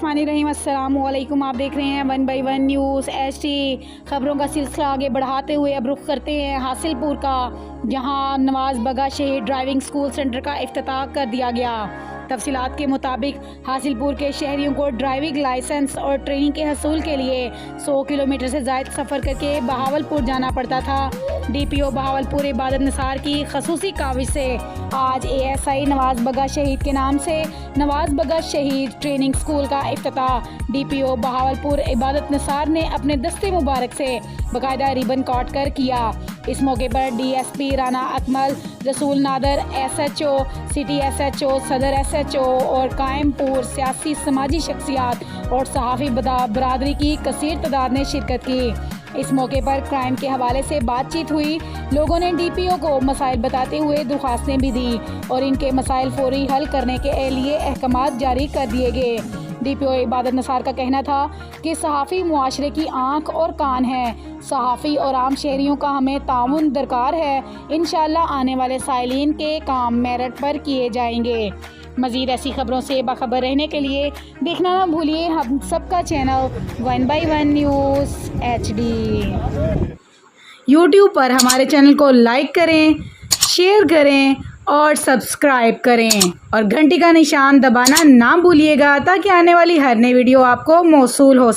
बिस्मिल्लाहिर्रहमानिर्रहीम। अस्सलाम वालेकुम। आप देख रहे हैं 1 बाई 1 न्यूज़ HD। खबरों का सिलसिला आगे बढ़ाते हुए अब रुख करते हैं हासिलपुर का, जहां नवाज़ बगा शहीद ड्राइविंग स्कूल सेंटर का इफ्तिताह कर दिया गया। तफसीलात के मुताबिक हासिलपुर के शहरियों को ड्राइविंग लाइसेंस और ट्रेनिंग के हसूल के लिए 100 किलोमीटर से ज़ायद सफ़र करके बहावलपुर जाना पड़ता था। DPO बहावलपुर इबादत निसार की खसूसी काविश से आज ASI नवाज़ बगा शहीद के नाम से नवाज़ बगा शहीद ट्रेनिंग स्कूल का इफ्तिताह DPO बहावलपुर इबादत निसार ने अपने दस्ते मुबारक से बाकायदा रिबन काट कर किया। इस मौके पर DSP राना अकमल, रसूल नादर SHO, सिटी SHO, सदर SHO और कायमपुर सियासी समाजी शख्सियात और सहाफ़ी बरादरी की कसीर तादाद ने शिरकत की। इस मौके पर क्राइम के हवाले से बातचीत हुई। लोगों ने DPO को मसाइल बताते हुए दरख्वास्तें भी दी और इनके मसाइल फौरी हल करने के लिए अहकामात जारी कर दिए गए। DPO इबादत निसार का कहना था कि सहाफ़ी मुआशरे की आँख और कान है। सहाफ़ी और आम शहरियों का हमें ताउन दरकार है। इंशाअल्लाह आने वाले साइलिन के काम मेरिट पर किए जाएंगे। मज़ीद ऐसी खबरों से बाखबर रहने के लिए देखना ना भूलिए हम सबका channel 1 by 1 news HD। YouTube पर हमारे चैनल को लाइक करें, शेयर करें और सब्सक्राइब करें और घंटी का निशान दबाना ना भूलिएगा ताकि आने वाली हर नई वीडियो आपको मौसूल हो सके।